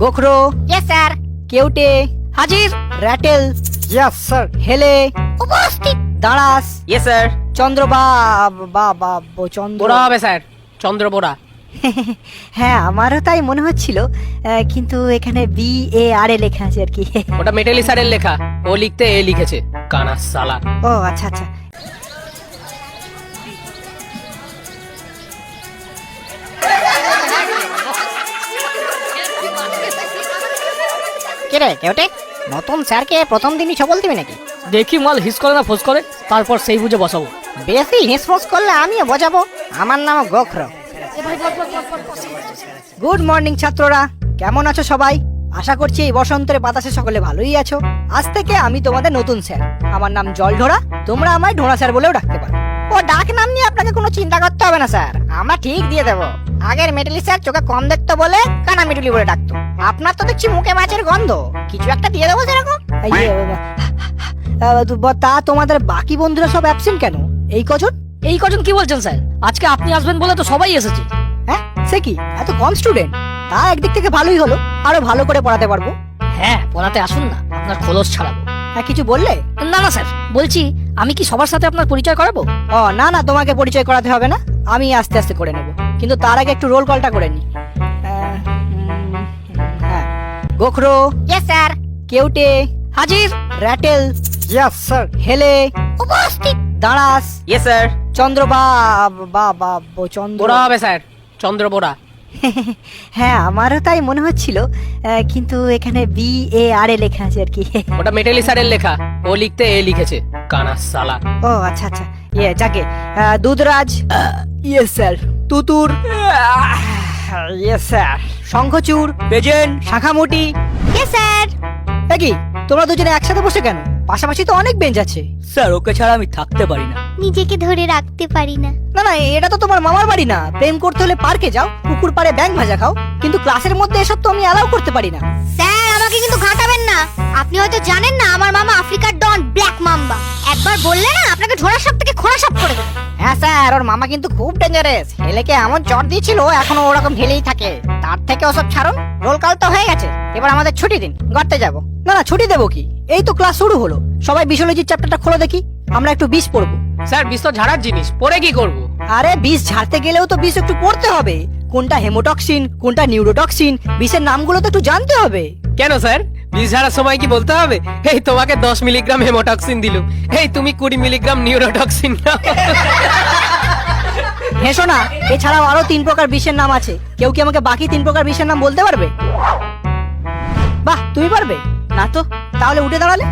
গোখরো, yes sir. কেউটে, হাজির। র্যাটেল, ইয়েস স্যার। হেলে, উপস্থিত। দাঁড়াস, ইয়েস স্যার। চন্দ্র বা বা বা চন্দ্র বোরা হবে স্যার, চন্দ্র বোরা। হ্যাঁ আমারও তাই মনে হচ্ছিল, কিন্তু এখানে BAR লেখা আছে আর কি। ওটা মেটালি স্যারের লেখা, ও লিখতে এ লিখেছে, কানা সালা। ও আচ্ছা আচ্ছা। কে রে কেউটে, নতুন স্যারকে প্রথম দিনই ছবল দিবি নাকি? দেখি মাল হিস করে না ফোস করে, তারপর সেই বুঝে বসাবো। বেশি হিসফোস করলে আমিও বোঝাবো। আমার নাম গোখরো। গুড মর্নিং ছাত্ররা, কেমন আছো সবাই? আশা করছি এই বসন্তের বাতাসে সকলে ভালোই আছো। আজ থেকে আমি তোমাদের নতুন স্যার। আমার নাম জলঢোড়া, তোমরা আমায় ঢোড়া স্যার বলেও ডাকতে পারো। ও ডাক নাম নিয়ে আপনাকে কোনো চিন্তা করতে হবে না স্যার, আমরা ঠিক দিয়ে দেবো। আগের মেটালি স্যার চোখে কম দেখতো বলে কানা মিটুলি বলে ডাকতো। আপনার তো দেখছি মুখে মাছের গন্ধ, কিছু একটা দিয়ে দেবো সেরকম। তা তোমাদের বাকি বন্ধুরা সব অ্যাবসেন্ট কেন? এই কজন? এই কজন কি বলছেন স্যার? আজকে আপনি আসবেন বলে তো সবাই এসেছে। হ্যাঁ সে কি, এত কম স্টুডেন্ট? তা একদিক থেকে ভালোই হলো, আরো ভালো করে পড়াতে পারবো। হ্যাঁ পড়াতে আসুন না, আপনার খোলস ছাড়াবো। হ্যাঁ কিছু বললে? না না স্যার, বলছি আমি কি সবার সাথে আপনার পরিচয় করাবো? ও না না, তোমাকে পরিচয় করাতে হবে না, আমি আস্তে আস্তে করে নেব। কিন্তু তার আগে একটু রোল কলটা করে নি। হ্যাঁ, গোখরো, ইয়েস স্যার। কেউটে, হাজির। র্যাটেল, ইয়েস স্যার। হেলে, উপস্থিত। দাঁড়াস, ইয়েস স্যার। চন্দ্র বা বা বা চন্দ্র। বোরা হবে স্যার, চন্দ্র বোরা। হ্যাঁ আমারও তাই মনে হচ্ছিল, কিন্তু এখানে BAR লেখা আছে আর কি। ওটা মেটালি স্যারের লেখা, ও লিখতে এ লিখেছে, কানা সালা। ও আচ্ছা আচ্ছা, যাকে দুধরাজ, ইয়েস স্যার। তুতুর, ইয়েস স্যার। শঙ্খচূড়, বেজেন, শাখামুটি। Yes sir. কি তোমরা দুজনে একসাথে বসে কেন? পাশাপাশি তো অনেক বেঞ্চ আছে। স্যার ওকে ছাড়া আমি থাকতে পারি না। নিজেকে ধরে রাখতে পারি না। না না, এটা তো তোমার মামার বাড়ি না। প্রেম করতে হলে পার্কে যাও, পুকুর পাড়ে ব্যাঙ ভাজা খাও, কিন্তু ক্লাসের মধ্যে এসব তো আমি অ্যালাউ করতে পারি না। স্যার আমাকে কিন্তু ঘাটাবেন না। আপনি হয়তো জানেন না আমার মামা আফ্রিকার ডন ব্ল্যাক মাম্বা। একবার বললে না আপনাকে ঝোড়া সাপ থেকে খোড়া সাপ করে দেবে। হ্যাঁ স্যার, ওর মামা কিন্তু খুব ডেঞ্জারাস। হেলেকে এমন চট দিয়েছিল, এখনো ওরকম ঢেলেই থাকে। তার থেকে ওসব ছাড়ুন, রোল কাল তো হয়ে গেছে, এবার আমাদের ছুটি দিন, গড়তে যাবো। না না, ছুটি দেবো কি? এই তো ক্লাস শুরু হলো। সবাই বিশোলজির চ্যাপ্টারটা খোলো দেখি, আমরা একটু বিষ পড়বো। স্যার বিষ তো ঝাড়ার জিনিস, পরে কি করবো? আরে বিষ ঝাড়তে গেলেও তো বিষ একটু পড়তে হবে। কোনটা হেমোটক্সিন, কোনটা নিউরোটক্সিন, বিষের নামগুলো তো একটু জানতে হবে। কেন স্যার, বিষ ঝাড়ার সময় কি বলতে হবে, এই তোমাকে 10 মিলিগ্রাম হেমোটক্সিন দিলুম, এই তুমি 20 মিলিগ্রাম নিউরোটক্সিন নাও? হেসো না, এছাড়াও আরো 3 প্রকার বিষের নাম আছে। কেউ কি আমাকে বাকি 3 প্রকার বিষের নাম বলতে পারবে? বাহ, তুমি পারবে না তো, তাহলে উঠে দাঁড়ালে।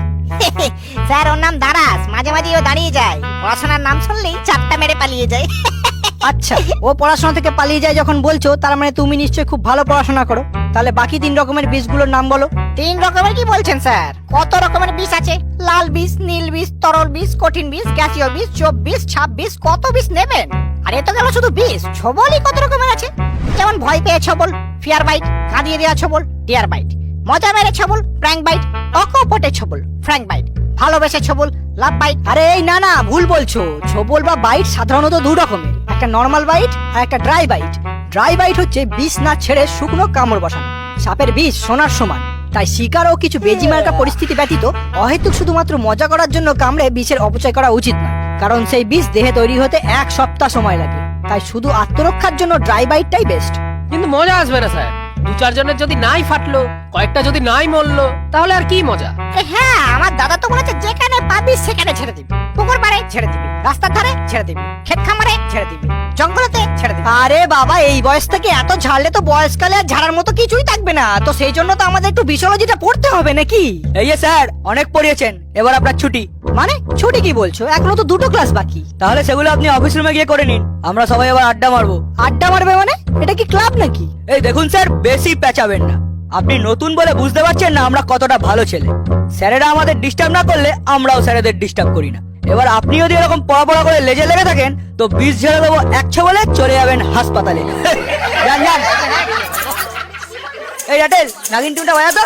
স্যার ওর নাম দারাস, মাঝে মাঝে ও দাঁড়িয়ে যায়। পড়াশোনার নাম শুনলেই চাপটা মেরে পালিয়ে যায়। আচ্ছা, ও পড়াশোনা থেকে পালিয়ে যায় যখন বলছো, তার মানে তুমি নিশ্চয়ই খুব ভালো পড়াশোনা করো। তাহলে বাকি 3 রকমের বিষগুলোর নাম বলো। 3 রকমের কি বলছেন স্যার? কত রকমের বিষ আছে? লাল বিষ, নীল বিষ, তরল বিষ, কঠিন বিষ, গ্যাসীয় বিষ, চোপ বিষ, ছাপ বিষ, কত বিষ নেবেন? আর এ তো গেল শুধু বিষ। ছবলই কত রকমের আছে, যেমন ভয় পেয়ে ছবল, ফিয়ার বাইট, কাঁদিয়ে দেওয়া ছবল, ডিয়ার বাইট, মজা মেরে ছবল, প্র্যাঙ্ক বাইট, অকপটে ছবল, ফ্র্যাঙ্ক বাইট, ভালোবেসে ছবল, লাভ বাইট। আরে এই না না, ভুল বলছো। ছোবল বা বাইট সাধারণত 2 রকমের, একটা নর্মাল বাইট আর একটা ড্রাই বাইট। ড্রাই বাইট হচ্ছে বিষ না ছেড়ে শুকনো কামড় বসানো। সাপের বিষ সোনার সমান, তাই শিকার ও কিছু বেজিমার্কা পরিস্থিতি ব্যতীত অহেতুক শুধুমাত্র মজা করার জন্য কামড়ে বিষের অপচয় করা উচিত নয়, কারণ সেই বিষ দেহে তৈরি হতে 1 সপ্তাহ সময় লাগে। তাই শুধু আত্মরক্ষার জন্য ড্রাই বাইটটাই বেস্ট। কিন্তু মজা আসবে না স্যার, 2-4 জনের যদি নাই ফাটলো, কয়েকটা যদি নাই মরলো, তাহলে আর কি মজা? হ্যাঁ, আমার দাদা তো বলেছে যেখানে পাবি সেখানে ছেড়ে দিবি। পুকুর পাড়ে ছেড়ে দিবি, রাস্তার ধারে ছেড়ে দিবি, ক্ষেত খামারে ছেড়ে দিবি, জঙ্গলেতে ছেড়ে দিবি। আরে বাবা, এই বয়স থেকে এত ঝাড়লে তো বয়সকালে আর ঝাড়ার মতো কিছুই থাকবে না। তো সেই জন্য তো আমাদের একটু বিশোলজিটা পড়তে হবে নাকি? এই স্যার অনেক পড়িয়েছেন, এবার আপনার ছুটি। মানে ছুটি কি বলছো? এখনো তো 2টো ক্লাস বাকি। তাহলে সেগুলো আপনি অফিস রুমে গিয়ে করে নিন, আমরা সবাই এবার আড্ডা মারবো। আড্ডা মারবে মানে? এটা কি ক্লাব নাকি? এই দেখুন স্যার, বেশি পেঁচাবেন না। আপনি নতুন বলে বুঝতে পারছেন না আমরা কতটা ভালো ছেলে। স্যারেরা আমাদের ডিস্টার্ব না করলে আমরাও স্যারেদের ডিস্টার্ব করি না। এবার আপনি যদি এরকম পড়া করে লেজে লেগে থাকেন, তো বিষ ঝেড়ে দেবো 1 বলে চলে যাবেন হাসপাতালে। যান যান। এই রাটেল, নাগিন টুনটা বাজা তো।